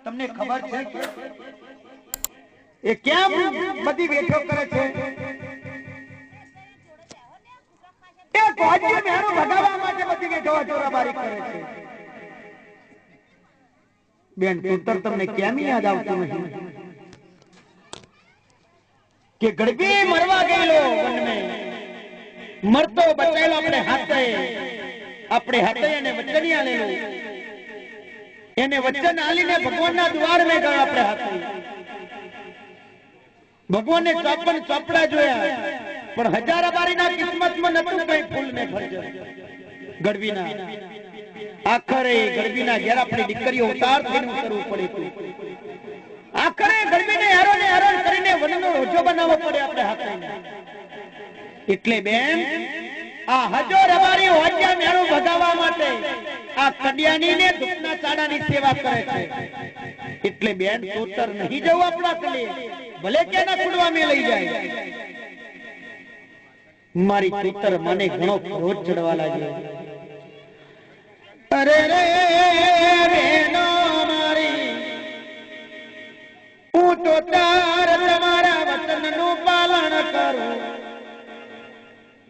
તમને ખબર છે એ કેમ બધી વેઠો કરે છે? એ ગોજ્ય મેણું ભગાવવા માટે બધી વેઠો ચોરાબારી કરે છે. બેન તૂતર તમને કેમ યાદ આવતું નહીં કે ગડબી મરવા ગયેલો વન में મરતો બચાયેલો આપણે હાથે એને વચન આલેલું, એને વચન આલીને ભગવાનના દ્વાર में ગયો. આપણે હાથે ભગવાનને ચોપડા જોયા પણ હજારાબારીના કિસ્મતમાં નતું કઈ ફૂલ ને ફરજર ગડબીના. આખરે ગડબીના ઘેર આપણી દીકરીઓ ઉતાર થઈને ઉતરવું પડે હતું. આખરે ગડબીને હેરાન કરીને વનનો રોજો બનાવવો પડે આપણે હાથે. એટલે બેન આ હજારાબારી હોજ્યા મેળો ભગાવવા માટે આ કડિયાની ને દુખના ચાડાની સેવા કરે છે. એટલે બેન તોતર નહીં જવું આપણા કલે, ભલે કેના કુડવા મે લઈ જાય. મારી તોતર મને ઘણો ક્રોધ ચડવા લાગ્યો. અરે રે બેનો મારી, હું તોતર તમારા વચનનું પાલન કરું,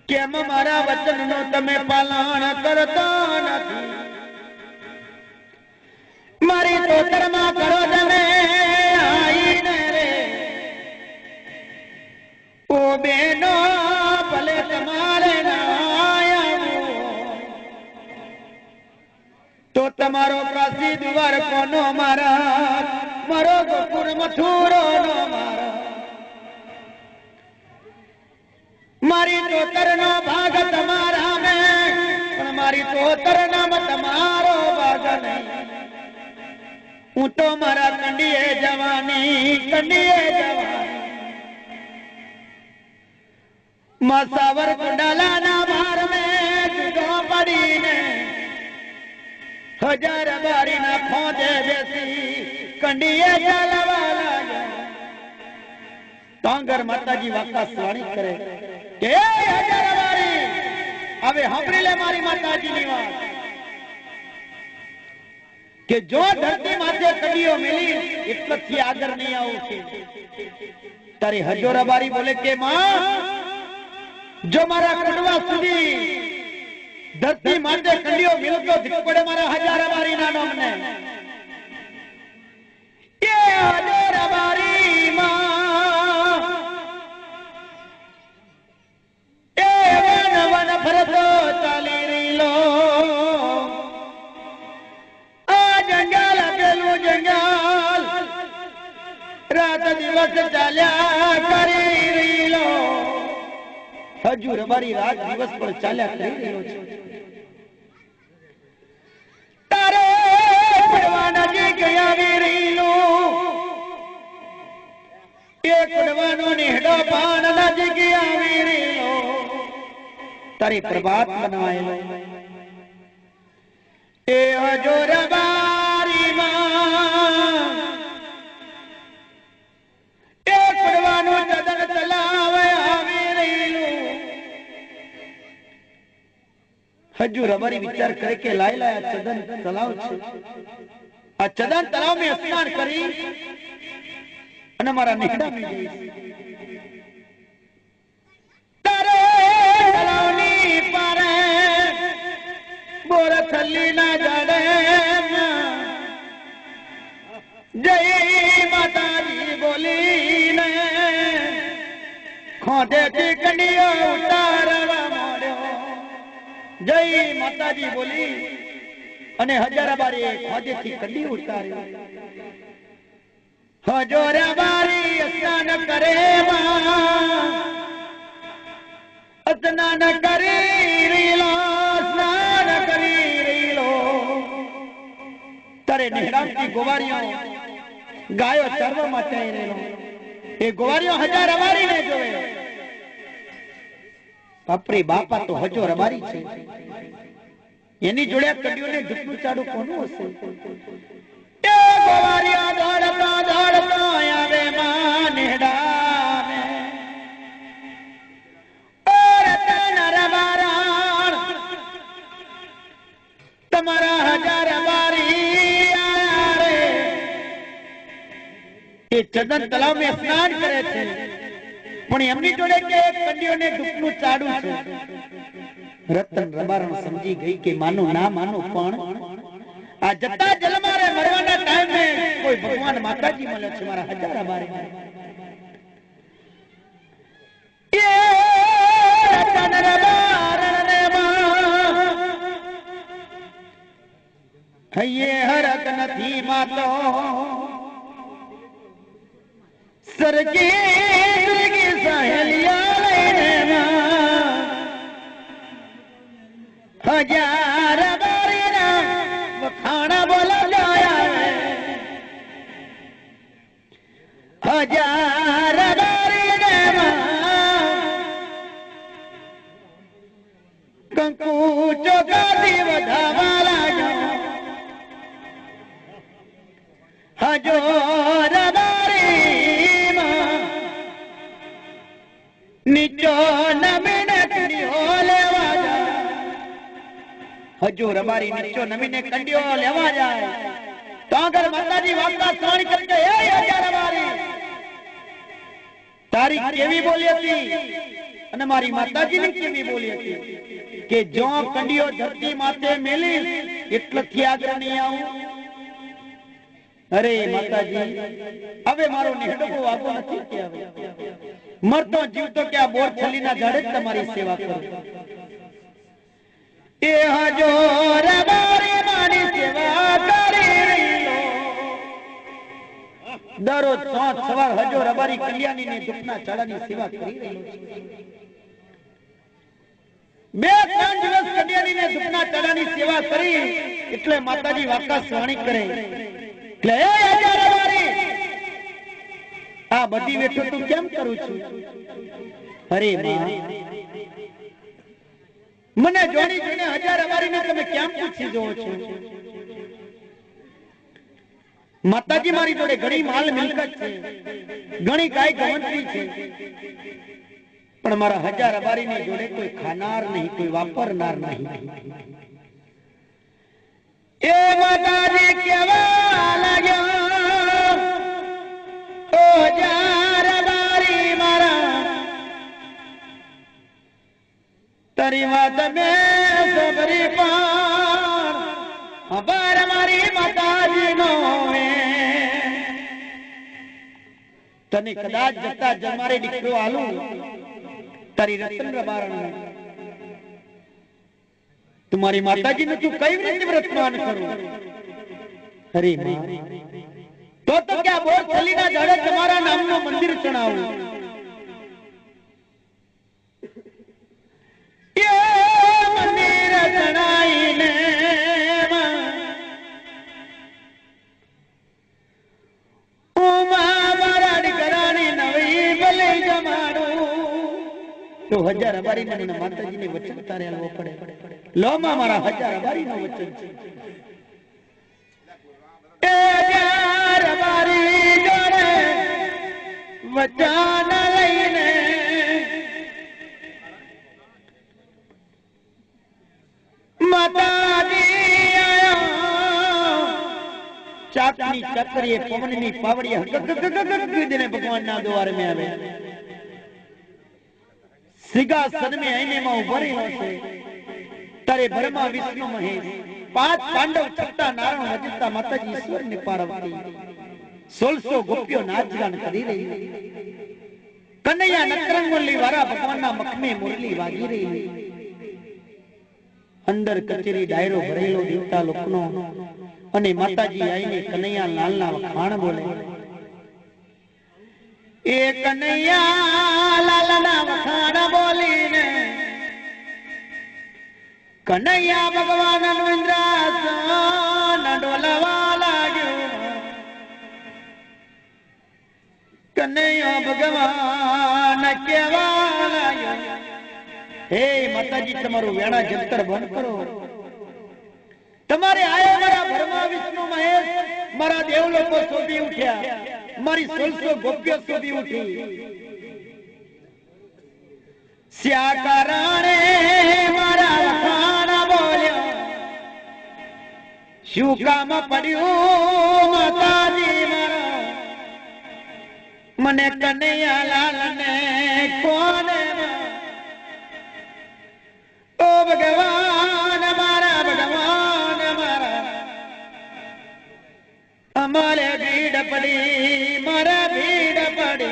કેમ મારા વચનનું તમે પાલન કરતા નથી? મારી તોતરમાં કરો તમે આઈને રે ઓ બેનો, ભલે તમારે તો તમારો કાશી દ્વાર કોનો મારા, મારો ગોકુળ મથુરો નો મારા. મારી તોતર નો ભાગ તમારા में પણ મારી તોતર નામ તમારો ભાગ નહીં. હું તો મારા કંડીએ જવાની મસાવર કુંડાલાના ભાર में જુદો પડીને હજારાબારીના ખોજે બેસી કંડીએ ચાલવા લાગ્યા. તાંગર માતાજી વાકાસવાણી કરે કે હજારાબારી હવે સાંભળી લે મારી માતાજીની વાત, કે જો ધરતી માથે કડીઓ મેલી એટલથી આગળ નહીં આવું છે. તારી હજારાબારી બોલે કે માં, જો મારા કડવા સુધી ધરતી માથે કડીઓ મિલતો પડે મારા હજારાબારીના નામને. એ હજારાબારી માં એ વન ફરતો ચાલી રીલો, આ જંગલ પેલું જંગલ રાત દિવસ ચાલ્યા કરી રીલો. હજારાબારી રાત દિવસ પણ ચાલ્યા કરી રહ્યો છે. તારે પડવા નજીક આવી રીલો, એ કડવાનો નેહડો પાન નજીક આવી રીલો. તારી પ્રભાત બનાવેલો એ હજારાબારી માં એ કડવાનું ચદન ચલાવે આવી રીલું. હજારાબારી વિચાર કરે કે લાય ચદન તલાવ છે, આ ચદન તલાવ में સ્નાન કરી અને મારા નેહડા में જઈશ. તારે તલાવની પારે બોર થલ્લી ના જાડે જય માતાજી બોલીને ખોટેથી કંડીઓ ઉતારવા માંડ્યો. જય માતાજી બોલી અને હજારાબારી ખોટેથી કંડી ઉતાર્યો. હજારાબારી સ્નાન કરે સ્નાન કરી રીલો, સ્નાન કરી રીલો. તારે નેહડામથી ગોવારીઓ ગાયો ચરવા માટે આવી રહેલો. એ ગોવારીઓ હજારાબારીને જોવે. બાપરે બાપા તો હજારાબારી છે, એની જોડે કડીઓને ઢૂકનું ચાડું કોનું હશે? એ ગોવારીઓ દોડતો આવે માં નેહડા મે. તમારા હજારાબારી આયા રે એ ચંદન તલાવ में સ્નાન કરે છે, પણ એમની જોડે કે કંડીઓને દુખનું ચાડું છે. રતન રબારણ સમજી ગઈ કે માનું ના માનું, પણ આ જતા જલમારે મરવાના ટાઈમે કોઈ ભગવાન માતાજી મળે છે મારા હજારા બારે. એ રતન રબારણ ને માં હૈયે હરક નથી માતો, સરગી સહેલિયા લઈને હજાર બારીના વખાણા બોલાયા, હજાર બારીના કંકુ ચોકાથી વધાવા લાગ્યો. હજોર નીચો નમીને કંડીઓ લેવા જાય, હજુ રબારી નીચો નમીને કંડીઓ લેવા જાય તો આગળ માતાજી વાર્તા શ્રવણ કરતે, એ હજાર રબારી તારી કેવી બોલી હતી અને મારી માતાજીની કેવી બોલી હતી કે જો કંડીઓ ધરતી માથે મેલી એટલથી આગળ નહીં આવું. અરે માતાજી હવે મારો નેહડકો વાગો નથી કે હવે મરતો જીવતો કે આ બોર છલીના ઝાડે જ તમારી સેવા કરું. એ હજોર બારી મારી સેવા કરી રહ્યો, દરરોજ સાંજ સવાર હજોર બારી કલ્યાણી ને દુખના ચાળાની સેવા કરી રહ્યો છે. 2-3 દિવસ કલ્યાણી ને દુખના ચાળાની સેવા કરી એટલે માતાજી વાકા સ્વાણી કરે એટલે એ હજાર બારી આ બધી વેઠો તું કેમ કરું છું? અરે માં મને જોડી જોઈને હજાર બારીને તમે કેમ પૂછી જોવો છો? માતાજી મારી જોડે ઘણી માલ મિલકત છે, ઘણી ગાય ગવંતરી છે, પણ મારા હજાર બારીની જોડે કોઈ ખાનાર નહીં, કોઈ વાપરનાર નહીં. એ માતાજી કેવા લાગ્યો ઓ હજાર બારી મારા, તારી વાત મેં સબરી પાર અબાર મારી માતાજી નો તને કદાચ જતા જમારે દીકરો આલું તારી રતન રબારણ तुम्हारी माताजी ने तू कई રીતે વ્રતમાન કરું? અરે માં તો क्या બોર છલીના ઝાડે તમારા નામનું મંદિર ચણાવું? એ મંદિર ચણાઈને ઉમા મારા દીકરાની નવી ભલે જમાડું. તો હજાર બારીને માતાજીને વચન તારે આલવો પડે. લો માં મારા હજાર બારીનો વચન છે. એ હજાર બારી જોડે વચન લઈને માતાજી આયા, ચાકની ચકરીએ પવનની પાવડીએ ગગગગગગગને ભગવાનના દ્વાર में આવે. સિંહાસન में આઈને માં ઉભો રહ્યો છે. તારે બ્રહ્મા વિષ્ણુ મહેશ 5 પાંડવ છઠ્ઠા નારાયણ રજતા માતાજી ઈશ્વર ને પાર્વતી 1600 ગોપીઓ નાચગાન કરી રહી. કનૈયા નકરંગોલી વાળા ભગવાનના મખમે મુરલી વાગી રહી. અંદર કચેરી ડાયરો ભરેલો દેવતા લોકનો અને માતાજી આઈને કનૈયા લાલના વખાણ બોલે. એ કનૈયા લાલના વખાણ બોલીને કનૈયા ભગવાન ઇન્દ્રાસન ડોલવા લાગ્યો. કનૈયા ભગવાન કેવા લાગ્યો, હે માતાજી તમારું વેણા જંતર બંધ કરો. તમારે આયા મારા બ્રહ્મા વિષ્ણુ મહેશ મારા દેવ લોકો શોધી ઉઠ્યા, મારી 1600 ગોપીઓ શોધી ઉઠી. સ્યા કારણે મારા વખાણ બોલ્યો, શું કામ પડ્યું માતાજી મારા मने कन्हैया लाल ने कोने ओ भगवान मारा अमारे भीड़ पड़ी मारा भीड़ पड़ी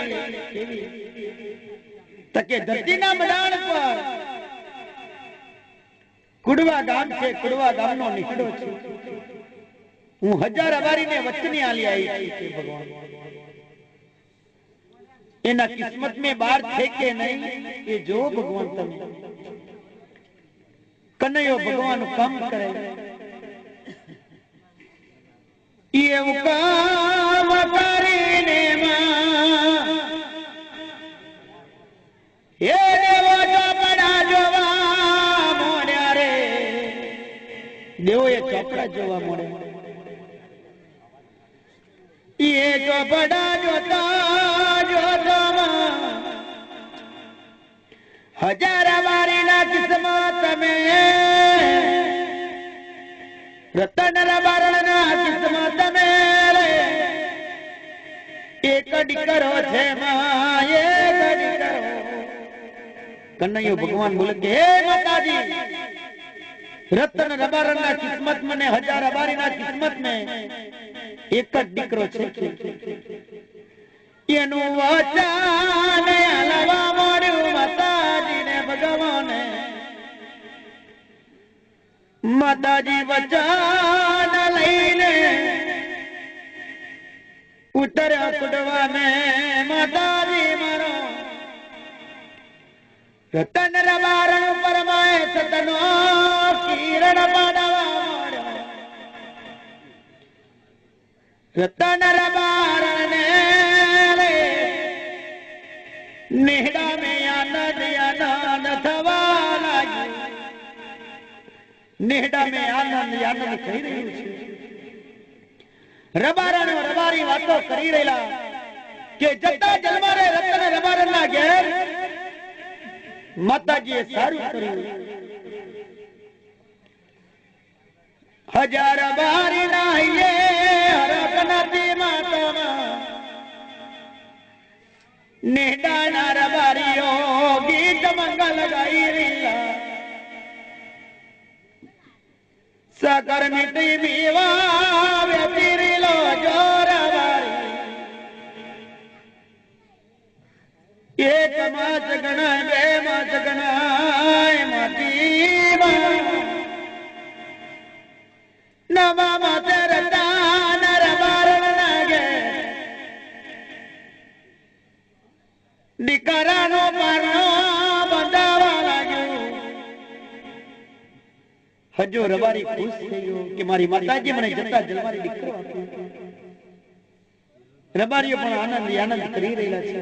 तके धरती ना मैदान पर कुड़वा गाम से कुड़वा गाम नो निकड़ो छे हूँ हजार अवारी ने वचनी आली आई थी भगवान एना किस्मत में बार थे के नहीं ये जो भगवान तम कन्हैयो भगवान काम करे ये काम करीने मां ये देवो चोपड़ा जोवा मोड़्या रे देवो ये चोपड़ा जोवा मोड़े ये चोपड़ा जोता हजार बारी ना किस्मत में रतन रबारण ना किस्मत में एक करो छे मां ये करो कन्हैयो भगवान बोले के हे माताजी रतन रबारण ना किस्मत में ने हजार बारी ना किस्मत में एक दिकरो छे एनु वचन अलवा मोड़्યું माताजी ने भगवान माताजी वचन लईने उतर्या कुड़वा में माताजी मारो रतन रबारण परमाए सतनो किरण पाडवा मोड़्यो रतन रबारण ने नेहड़ा में आनंद आनंद थवा लागी नेहड़ा में आनंद आनंद कही रही छे रबारण रबारी वातो करी रहेला के जता जलमारे रतन रबारण ना घेर माताजीए सारू कर्યું हजार बारी ना ये हरकनती माता नेहड़ा रबारियो गीत मंगल गाई रीला सकर मिटी मीवा व्यती रीलो जो रबारी एक मास गणा बे मास गणा माती नवा माते रतान रबारण नागे દીકરાનો પારણો બંધાવા લાગ્યો હજો રબારી ખુશ થયો કે મારી માતાજી મને જતા જલમારી દીકરો આપ્યો રબારીઓ પણ આનંદ આનંદ કરી રહેલા છે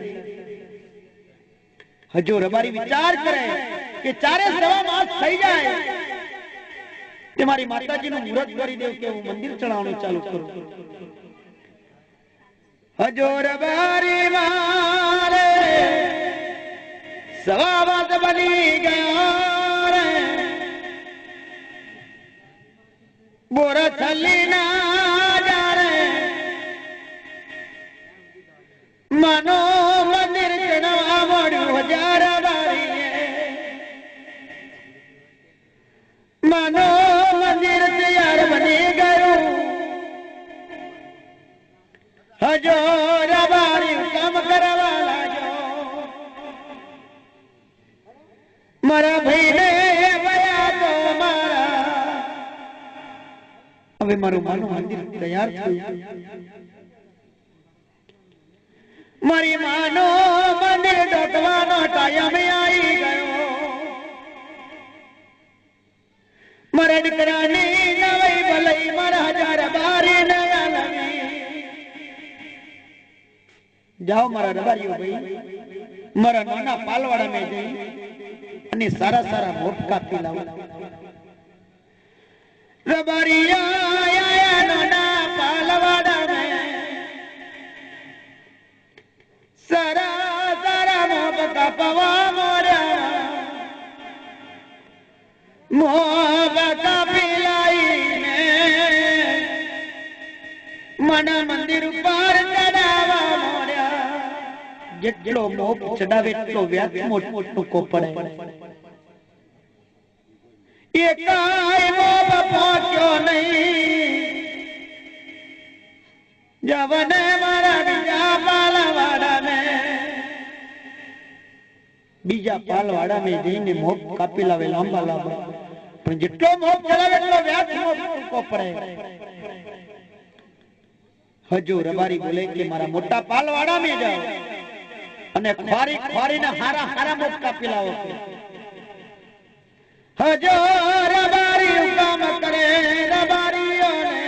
હજો રબારી વિચાર કરે કે ચારે સવા માસ થઈ જાય તે મારી માતાજીનું મુહૂર્ત કરી દેવ કે હું મંદિર ચડાવવાનું ચાલુ કરું હજો રબારી મારે सवावत बनी गया रे बोरा थली ना जा रे मनो मंदिर चढ़वा मोड़ू हजार बारी मनो मंदिर तैयार बनी गयो हजो रबारी काम करवा मारा भाई ने वया तो मारा अबे मारो मानो मंदिर तैयार थयो मारी मानो मंदिर डोटवानो टाइम आई गयो मारा दीकरानी नवई भलई मारा हजार बारी नया लगी जाओ मारा रबारियो भाई मारा नाना पालवाड़ा में जई અને સારા સારા મોટકા પીલાવ રબારિયા આયા નાના પાલવાડા में सारा सारा मोहब्बत पवा मोरा मोहब्बत पिलाई ने मन मंदिर पर चढ़ावा मोरा જેટલો મોપ ચડાવે એટલો વ્યાજ મોટો પડે એ કાય મોપ પહોંચ્યો નહીં જવને મારા બીજા પાલવાડા में જઈને મોપ કાપી લાવે લાંબા લાંબા પણ જેટલો મોપ ચડાવે એટલો વ્યાજ મોટો પડે હજુ રબારી બોલે કે મારા મોટા પાલવાડા में જાઓ અને ખોરી ખોરીને હારા હારા મોપ કાપી લાવો હજુ રબારી કામ કરે રબારીઓને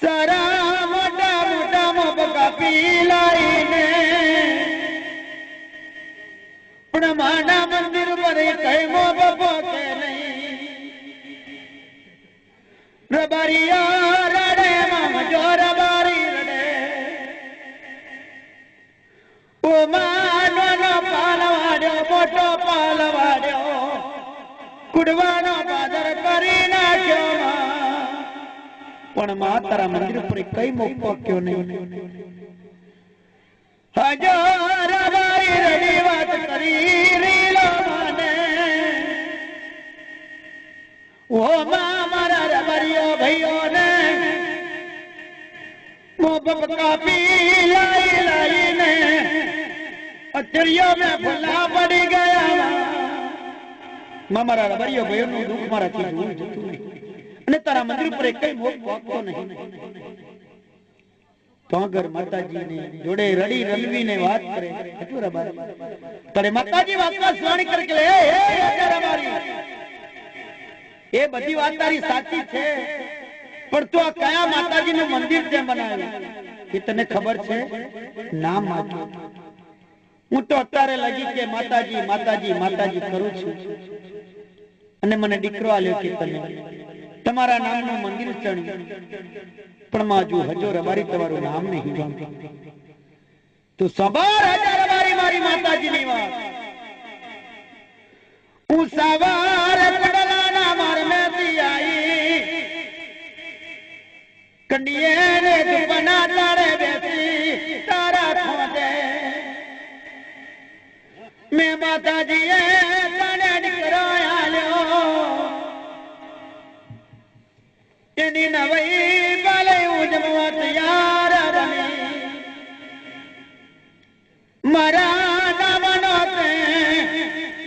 સારા મોટા મોટા મોપ કાપી લાઈને પણ માના મંદિર પર કઈ મોપ પોકે નહીં રબારીયા રડે મામ જો રબારી રડે ઓ માનો નો પાલવાડ્યો મોટો પાલવાડ્યો કુડવાનો પાદર કરી નાખ્યો પણ માં તારા મંદિર પર કઈ મોપ પોક્યો નહીં હજો રબારી રડી વાત કરી રીલો મને ઓ મારા રબારીઓ ભાઈઓ ને મોપ કાપી લાઈ લાઈને અત્રિયો મેં ભૂલા પડી ગયા મારા રબારીઓ ભાઈઓ નું દુઃખ મારાથી દૂર જતું નહીં અને તારા મંદિર પર કઈ મોપ પોકતો નહીં तो अगर माताजी ने जोड़े रड़ी रलवी ने बात करे हटू रबारी तारे माताजी वाकवा स्वाणी करके ले हे रबारी ए बधी बात तारी साची छे पर तो आ कया माताजी નું મંદિર તે બનાવ્યું એ તને ખબર છે નામ માગ્યું હું તો અત્યારે લગી કે માતાજી માતાજી માતાજી કરું છું અને મને દીકરો આલ્યો કે તમે તમારા નામનું મંદિર ચણ્યું પણ માજુ હજો રબારી તમારું નામ નહીં જાણતો તો સવાર હજાર રબારી મારી માતાજીની વાત હું સવાર કડલાના મારમેથી આવી કંડીએ ને દુપના તારે બેસી તારા ખોદે મેં માતાજીએ તને દીકરો આલ્યો એની નવઈ બાલે ઉજમવા તૈયાર બની મારા નામનો તે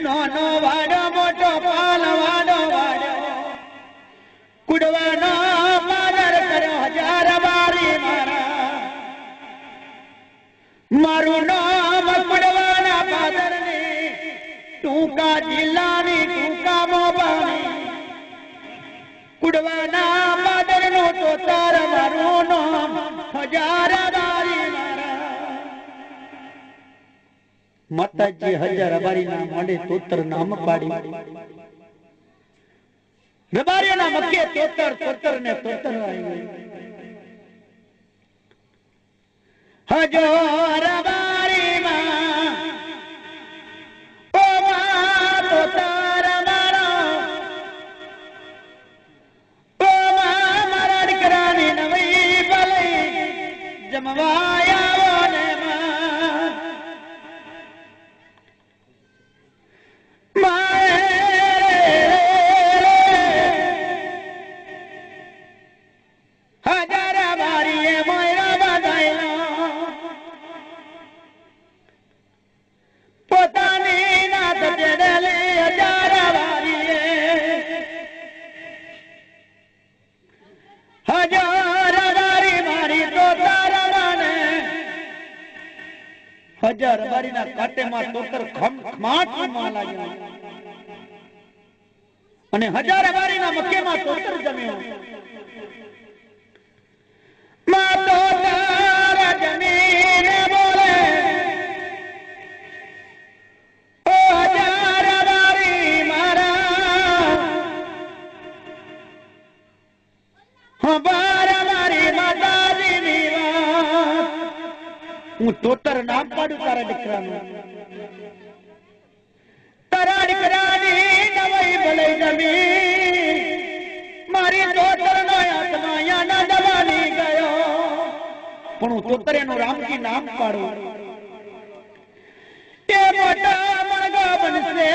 નાનો વાડો મોટો પાલવાડો વાડો કુડવાનો પાદર કર્યો હજાર બારી મારું નામ કુડવાના પાદરની ટૂંકા જિલ્લાની ટૂંકા મોબાની કુડવાના પાદર નો તો તાર મારું નામ હજાર બારી માતાજી હજાર બારી ના મોડે તોતર નામ પાડી રબારી ના મક્કે તોતર તોતર ને તોતર આવી હજો રબારી માં ઓ માં તોતર મારો ઓ માં મારા દીકરાની નવી ભલે જમવાયા ને હજાર બારી ના કાંટે માં તોતર ખમાટ માં લાગ્યો અને હજાર બારી ના મક્કે માં તોતર જમ્યો માં તોતર જમીને બોલે ઓ હજાર બારી મારા હબાર મારી માતાજી ની વાત હું તોતર નામ પાડું તારા દીકરાનું તારા દીકરાની નવાઈ ભલે જમી મારી તોતર નો આત્મા યા ના દવાની ગયો પણ હું તોતરેનું રામજી નામ પાડું તે મોટા મણગો બનશે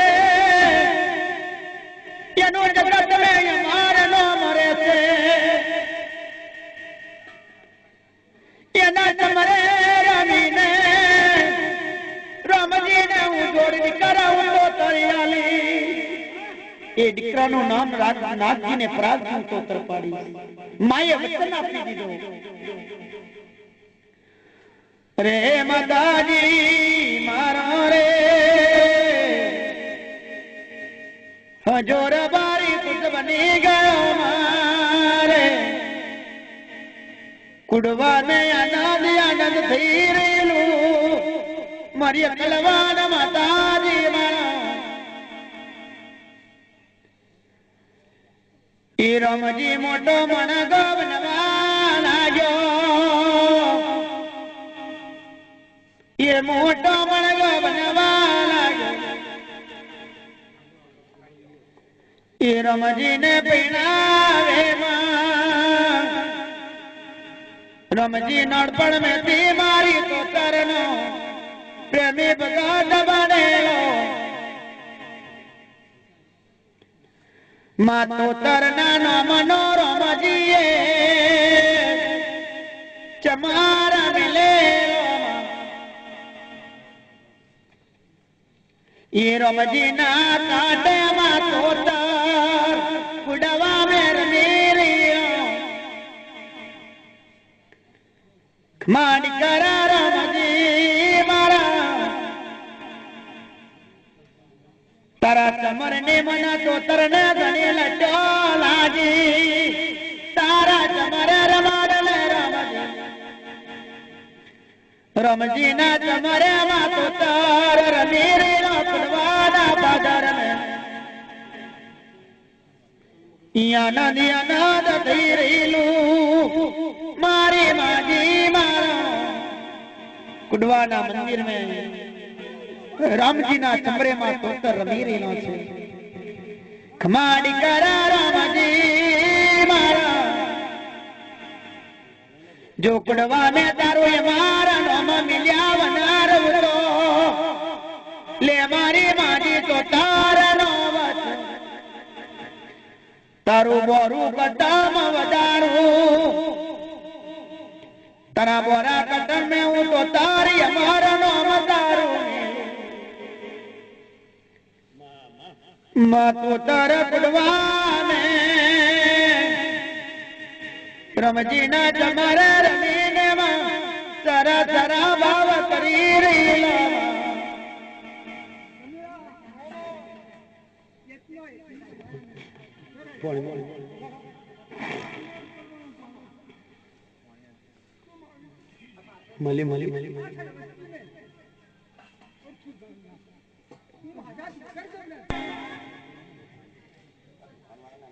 એનો જગત મેં મારે નો મરે છે એના તમારે રામીને રામજીને હું જોડી કરાવું તો તરિયાલી એ દીકરાનું નામ નાથજીને પ્રાર્થના તો તરપાડી માએ વચન આપી દીધો રે માતાજી મારો રે હજોર બારી કુદ બની ગયો મારે કુડવા ને આનંદ આનંદ થઈ રહેલું મારી અકલવાન માતાજી મારા એ રામજી મોટો મણગો બનવા લાગ્યો એ મોટો મણગો બનવા લાગ્યો એ રામજીને પૈણાવે રામજી નડપણ મેં થી મારી તો તરનો પ્રેમી ભગત બનેલો માતો તરના નો મનો રામજીએ ચમારા મિલે એ રામજી ના કાટે માતો તર કુડવા મેર મેરી માડી કરા રામજી મારા તારા ચમર ને મના તો તરને ગણી લટો લાજી તારા ચમર રમાડલે રામજી રામજી ના ચમરે માં તો તાર રમીરી નો કુડવાના બાજાર મેં આનંદ આનંદ થઈ રહેલું મારી માજી મારા કુડવાના મંદિર में रामजी ना चमरे में तोतर रमी रही છે खमाड़ी करा रामजी मारा जो कुडवा में तारो ये मारा नाम मिल्या वनार तो ले मारी माजी तो तारा नो वच तारू बोरू कदम वदारू तारा बोरा कदम में हूँ तो तारी हमारा नाम तारू मातो तार कुडवा में रामजी ना चमर रमीने में सरा सरा भाव करी रही मली मली मली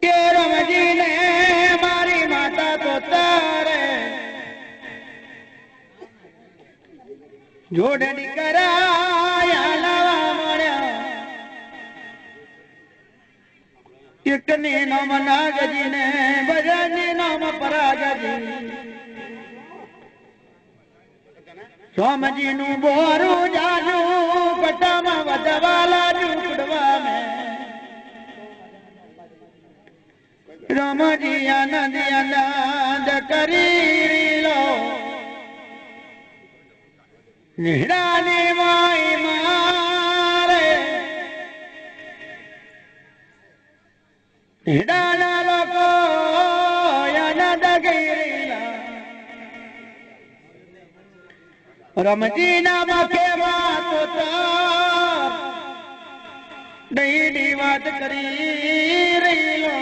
के रामजी ने मारी माता तो तारे जोड़नी कराया लवा मड़ा इतनी नाम नागजी ने बजानी नाम परागजी रामजी नु बोरू जाजू कटामा वदवाला जुड़वा में रामजी आनंद आनंद करी लो निहरानी माई मारे निहराना लोको आनंद गिरीला रामजी नाम के बात तार दही बात करी रही लो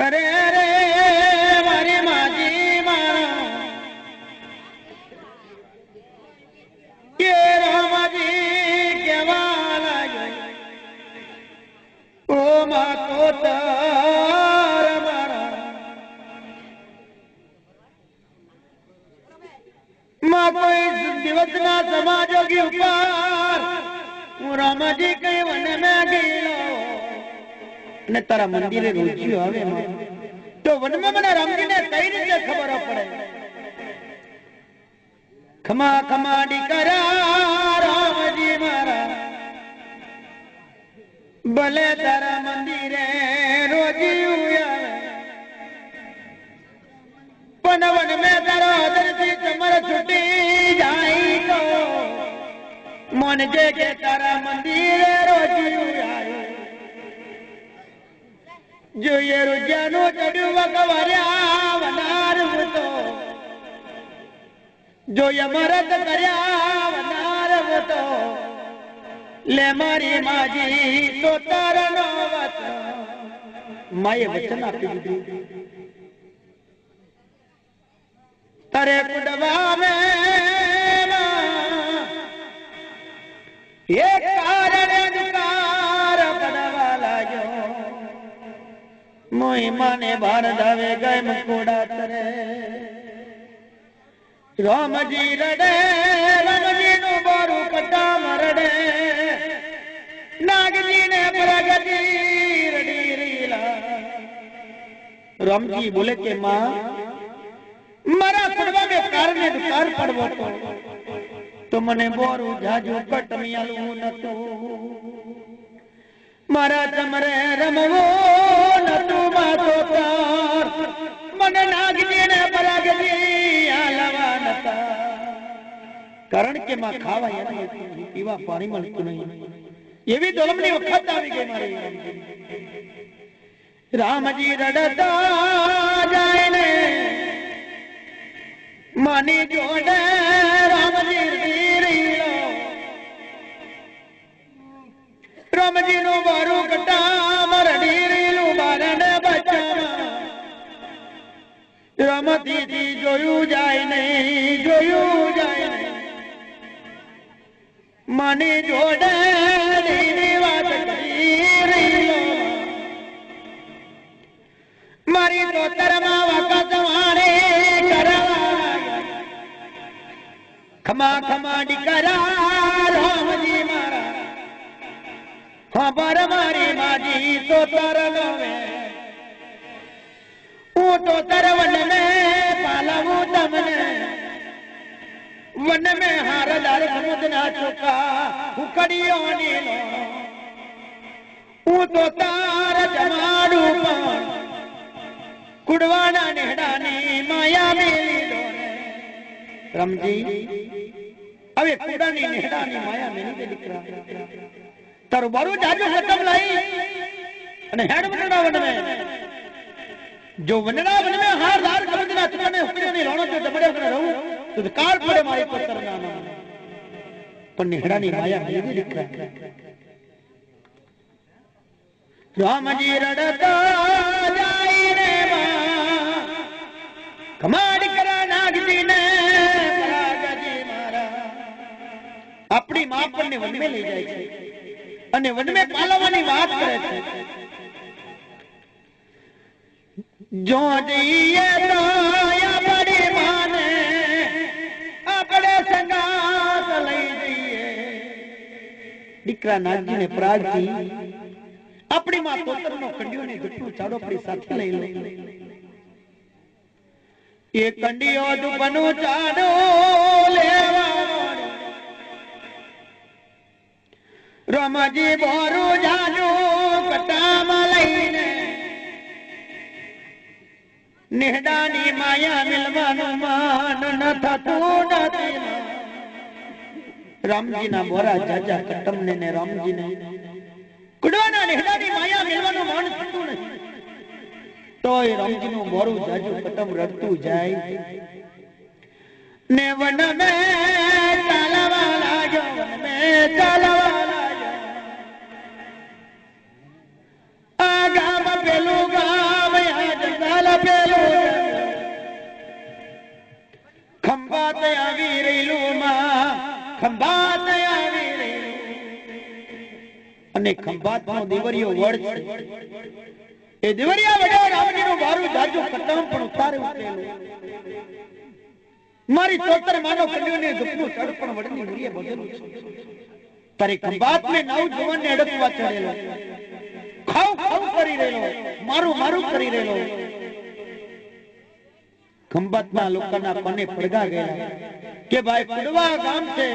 अरे रे मारी माजी मारा ये रामजी के वाला ओ माँ तो तार मारा माँ कोई दिवस ना समाजों के ऊपर वो रामजी कहीं वन में गई लो ने तारा मंदिरे रोजियो आवे तो तो वन में મને રામજીને કઈ રીતે ખબર પડે? ખમા ખમા દીકરા રામજી મારા ભલે તારા મંદિરે રોજી આવે પણ વન મે તારો દરથી કમર છૂટી જાય તો મન જે કે તારા મંદિરે રોજી આવે જોઈએ રૂજ્યાનું ચડ્યું વગવાર્યા વનાર તો જોઈએ મરદ કર્યા વનાર તો લે મારી માજી તો તારનો વચન માએ વચન આપી દીધું તારે કુડવા મે એક કારણે દુકાર પડવા લાગ્યો મોય માને ભાર ધાવે ગય મુકોડા તરે રામજી રડે રામજી નું બોરું કટા મરડે નાગજી ને પ્રગતિ રડી રીલા રામજી બોલે કે માં મારા કુડવા મે કારણે દુકાર પડવો તો મને બોરું જાજુ કટમિયાલું નતું મારા ચમરે રમવો નતું માતો તાર મને નાગજી ને પરાગજી આલવા નતા કારણ કે માં ખાવા યાદ નથી પીવા પાણી મળતું નહીં એવી દોલમની વખત આવી ગઈ મારી રામજી રડતા જાય ને માની જોડે રામજી રીલો રામજી નું બારું કટા મરડી રીલું બારને બચામાં રમતી થી જોયું જાય નહીં જોયું જાય નહીં માની જોડે ની વાત કરી રીલો મારી તોતરમાં વખત વાણે કરવા ખમા ખમા દીકરા રામજી મારા ખબર મારી માજી તો તરનો મે હું તો તરવન મે પાલવું તમને વન મે હારદાર સમુદ્રના ચોકા ઉકડીઓ નીલો હું તો તાર જમાડું પણ કુડવાના નેડાની માયા મેલી દોરે રામજી હવે કુડાની નેડાની માયા મેલી દે દીકરા તારું બારું જાજો ખતમ લાઈ અને હેડ વનડા વન મે જો વનડા વન મે હારદાર સમુદ્રના ચોકા ને ઉકડીઓની રોણો જો જમડે કરે રહું તો કાળ પડે મારી પુત્રના નામ પણ નેડાની માયા મેલી દે દીકરા રામજી રડતા જાય રે માં કમાડ કરા નાગજી ને પરાગજી મારા આપણી માં આપણને વનમે લઈ જાય છે અને વનમે પાલવાની વાત કરે છે જો જઈએ તો આપણી માને આપણે સંગાત લઈ જઈએ દીકરા નાગજી ને પરાગજી આપણી માં તોતરનો કંડિયો ને ગટનું ચાડો આપણી સાથે લઈ લો એ કંડિયો દુબનો ચાડો લેવા રામજી બોરું જાજો કટામાં લઈને નેહડાની માયા મિલવાનું માન ન થતું નથી રામજીના બોરા જાજા કટમને ને રામજીને કુડવાના નેહડાની માયા મિલવાનું માન થતું નથી તોય રામજીનું બોરું જાજુ કટમ રડતું જાય ને વન મે ચાલવા લાગ્યો વન મે ચાલવા લાગ્યો આ ગામ પેલું ગામ આ જંગલ પેલું ખંભાત આવી રહેલું માં ખંભાત આવી રહેલું અને ખંભાત નો દેવરિયો વડ છે એ દેવરિયા વડે રામજીનું બારું જાજુ કટમ પણ ઉતારે ઉતરેલું મારી તોતર માનો કંડિયો ને દુખનું ચડ પણ વડની મુરીએ બગેલું છે તારે ખંભાત મે નવ જવાન ને અડકવા ચડેલો ખાવ ખાવ કરી રહેલો મારું મારું કરી રહેલો ખંભાતના લોકોના કોને પડગા ગયા કે ભાઈ કુડવા ગામ છે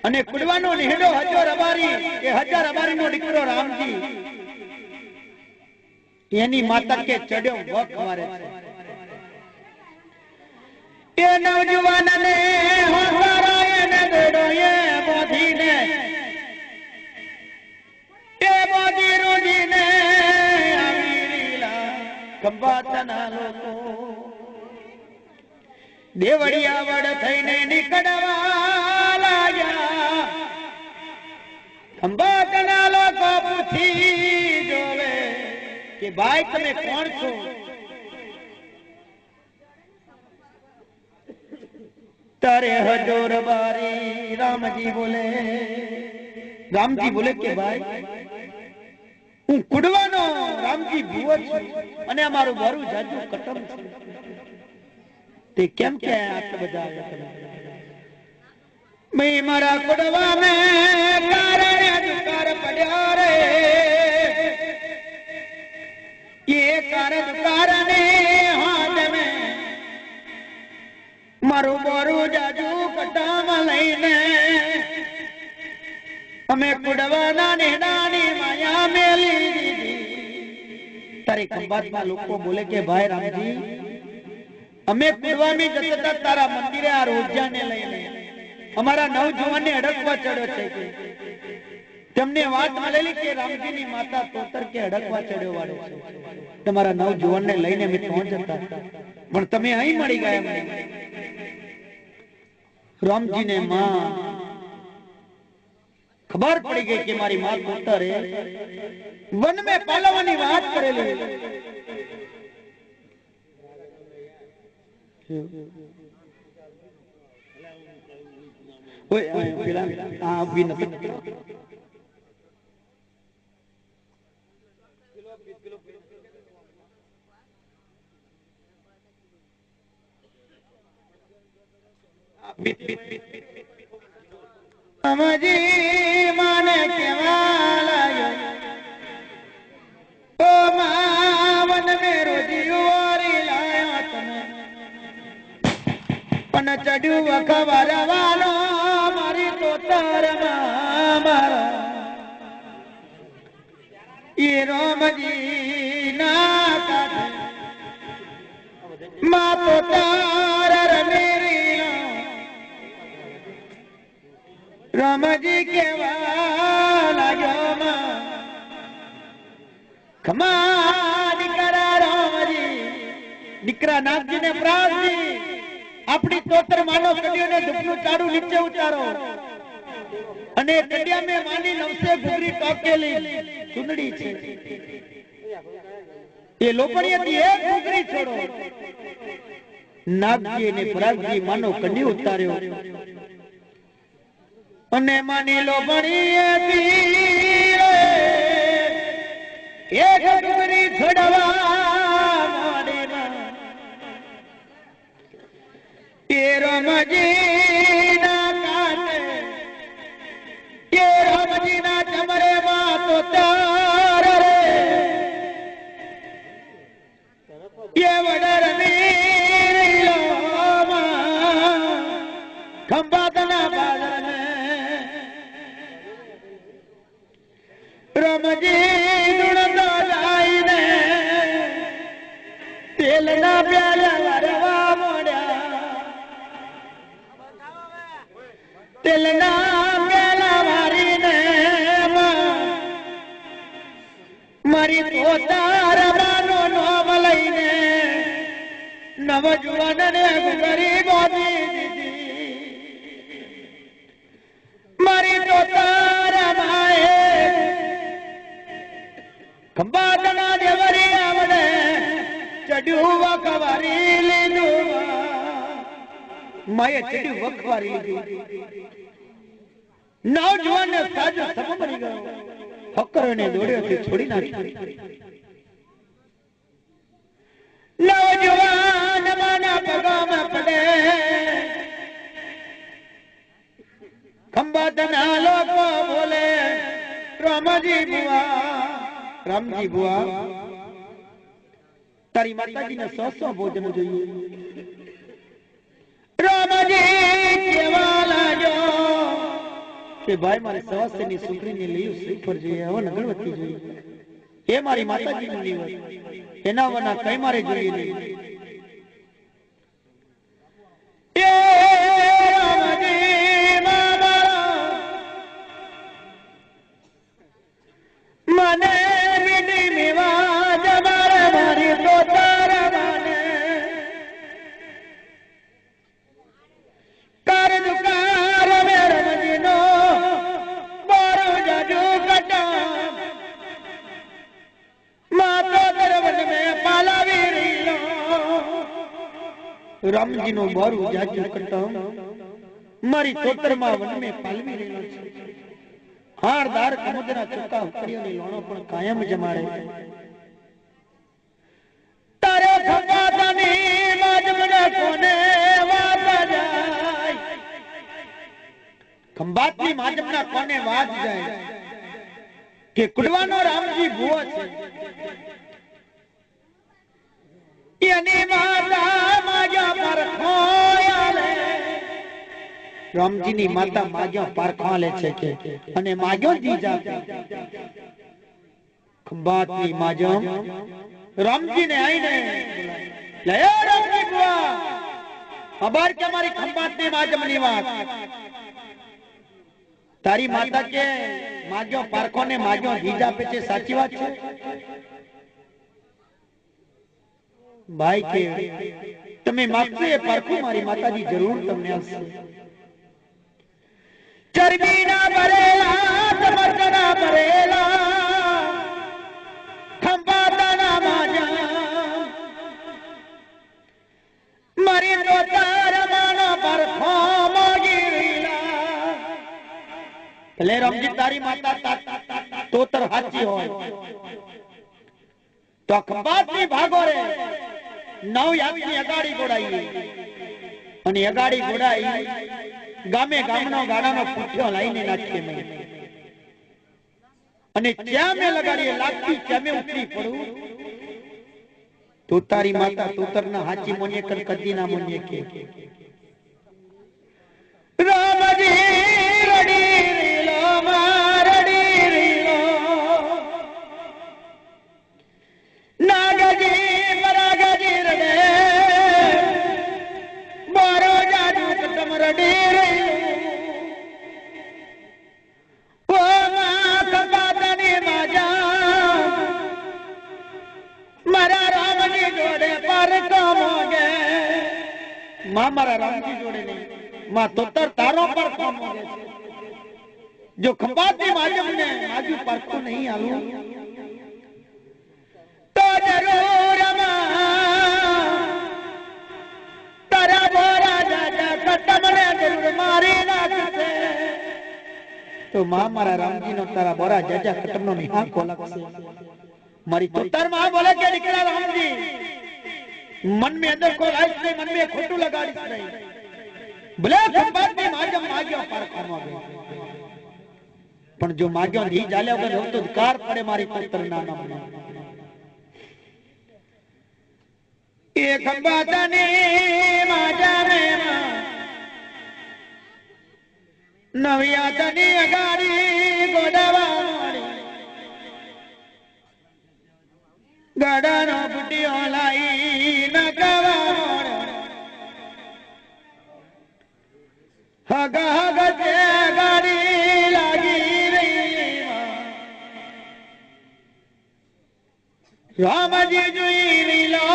અને કુડવાનો નેહડો હજાર અબારી એ હજાર અબારી નો દીકરો રામજી એની માતા કે ચડ્યો વખ મારે છે એ નવજવાનને હોસારાય ને દોડોએ બોધીને એ બોધી રોજીને આવી લીલા ખંભાતના લોકો દેવડિયા વડ થઈને નીકળવા લાગ્યા ખંભાતના લોકો પૂછી જોવે કે ભાઈ તમે કોણ છો તારે હજોર બારી રામજી બોલે કે ભાઈ હું કુડવાનો રામજી ભુવો છું અને અમારું વારું જાજુ કટમ છે તે કેમ કે આટલા બધા મેં મારા કુડવા મે કારણે દુકાર પડ્યો રે ये कारणने हाथ में मारू बोरू जाजू कटाम लईने हमें कुडवाना नेडानी माया मेली दीदी तारे खंभातના લોકો બોલે કે ભાઈ રામજી અમે કુડવાની જતા તારા મંદિરે આ રોજાને લઈને અમારા નવજવાનને અડકવા ચડ્યો છે કે તમને વાત મળેલી કે રામજીની માતા તોતર કે અડકવા ચડ્યો વાળો છે તમારા નવજવાનને લઈને અમે પહોંચતા પણ તમે અહીં મળી ગયા રામજીને માં ખબર પડી ગઈ કે મારી માં તોતર વન મે પાલવાની વાત કરેલી ઓય પેલા આ ઉભી નથી સમજી માને કેવા લાગ્યો ઓ માવન મે રોજી ઓરી લાયો તમે પણ ચડ્યું વખવાર વાલો મારી તોતર મારો એ રોમજી ના કાઢે મા તોતર રમેરી રામજી કેવા લાગ્યો માં ખમા દીકરા રામજી દીકરા નાગજી ને પ્રાસજી આપણી તોતર માનો કડિયોને દુખનું ચાડું નીચે ઉતારો અને કડિયા મે માની નવસે ઘુગરી ટોકેલી સુંદડી છે એ લોપણી હતી એ ઘુગરી છોડો નાગજી ને પ્રાસજી માનો કડિયો ઉતાર્યો અને માની લો બણી એક ડુંગરી છોડવા મોડીમાં એ રામજી ના કાટે એ રામજી ના ચમરે માં તો તાર રે એ વડર મીલો ખંભાતના બાદર રામજી દુણતો જાઈને તેલના પ્યાલા વરવા મોડ્યા તેલના પ્યાલા વારીને મારી તોતાર માનો નોમ લઈને નવજુવાનને ગરીબ દીધી મારી તોતાર માએ ખંભાતના દેવરી આવડે ચડ્યું વખવારી લીધું માએ ચડ્યું વખવારી લીધું નવજવાન ને સાજો સમ બની ગયો ફકરને દોડ્યો છોડી નાખ્યો નવજવાન માના પગમાં પડે ખંભાતના લોકો બોલે રામજી બુઆ તારી માતાજીને 100 ભોજન જોઈએ. રામજી કેવા લાગ્યો કે ભાઈ મારે સવાસની છોકરીને લઈ શ્રીફળ જોઈએ, હવન અગરબત્તી જોઈએ. એ મારી માતાજીનું નિવેદ, એના વના કઈ મારે જોઈએ નહીં. એ રામજી મને વિધિ મેવા જમારે મારી તો તારા મને કર દુકાર મેરમજીનો બોરો જાજુ કટા માતો દરવન મે પાલાવી રીલો. રામજીનો બોરો જાજુ કટા મારી તોતરમાં વન મે પાલવી રીલો છે. હારદાર કમુદના ચુકા ઉકળીઓની લોણો પણ કાયમ જમાડે. તારે ખંભાતની માજમને કોને વાત જાય, ખંભાતની માજમના કોને વાત જાય કે કુડવાનો રામજી ભૂવો છે. એની માતા માજા પર ખોયાલે, રામજીની માતા માગ્યો પારખા લે છે કે અને માગ્યો જીજા. ખંભાતની માજમ રામજીને આઈને લે રામજી બુઆ ખબર કે મારી ખંભાતની માજમની વાત. તારી માતા કે માગ્યો પારખો ને માગ્યો જીજા પે છે, સાચી વાત છે ભાઈ? કે તમે માગશો એ પારખો મારી માતાજી જરૂર તમને આપશે. ચરબીના ભરેલા સમર્થના ભરેલા ખંભાતના માજા મારી તો તારમાનો પરખો મોગીરીલા. ભલે રામજી તારી માતા તોતર સાચી હોય તો ખંભાતની ભાગો રે 9 યાદની અગાડી ગોડાઈ અને અગાડી ગોડાઈ ગામે ગામનો ગાડાનો પૂઠ્યો લાઈને નાખીએ મેં અને ત્યાં મેં લગાડીએ લાગતી ત્યાં મેં ઉતરી પડું. તો તારી માતા તોતરના હાચી મોને કર કદી ના મોને કે રામજી રડી રીલો મારડી રીલો નાગજી પરાગજી રડે મારો જાદુ કટમ રડી મારા રામજી જોડે નહીં માં તોતર તારો પર મોગે છે. જો ખંભાતની માજમને આજુ પરખો નહીં આલું તો જરૂર તારા બોરા જાજા કટમને જરૂર મારી નાખશે. તો માં મારા રામજીનો તારા બોરા જાજા કટમનો નિહાકો લાગશે. મારી તોતર માં બોલે કે દીકરા રામજી मन में अंदर को लाइट नहीं, मन में खोटू लगाड़ी नहीं. भले खंभातनी माजम माग्यो पारखो मागे पण जो माग्यो नहीं जाले वगર हो तो धिकार पड़े मारी तोतर ना नाम. ए खंभातनी माजमे नवियातनी अगाड़ी गोडावा मारी गडानो बुटियो लाई नगवा हगा हगा ते गाड़ी लागी रही. रामजी जोई रीलो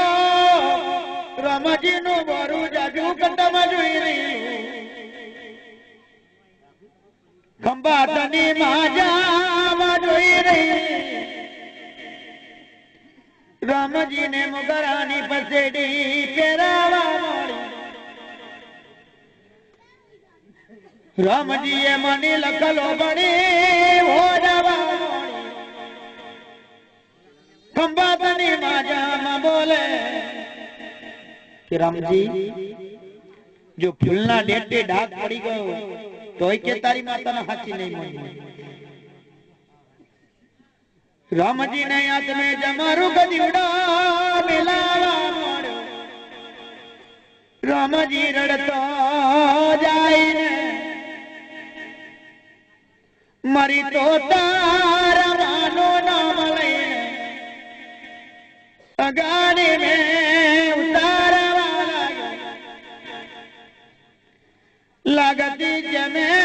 रामजी नु बोरू जाजू कटम जोई रही. खंभातनी माजा जोई रही. रामजी ने मुगरानी पसेड़ी पेरावा मारी. रामजी ये मनी लखलो बड़ी हो जावा मारी. खंभातनी माजा में बोले कि रामजी जो फूलना डेटे डाक पड़ी गयो तो के तारी माता ना हाची नहीं मानी. राम जी ने याद में जमारू गदीड़ा मिलावा मोड़ो राम जी रड़ता जाए मरी तो तारा मानो नाम ले अगाड़ी में उतारा लगती जमे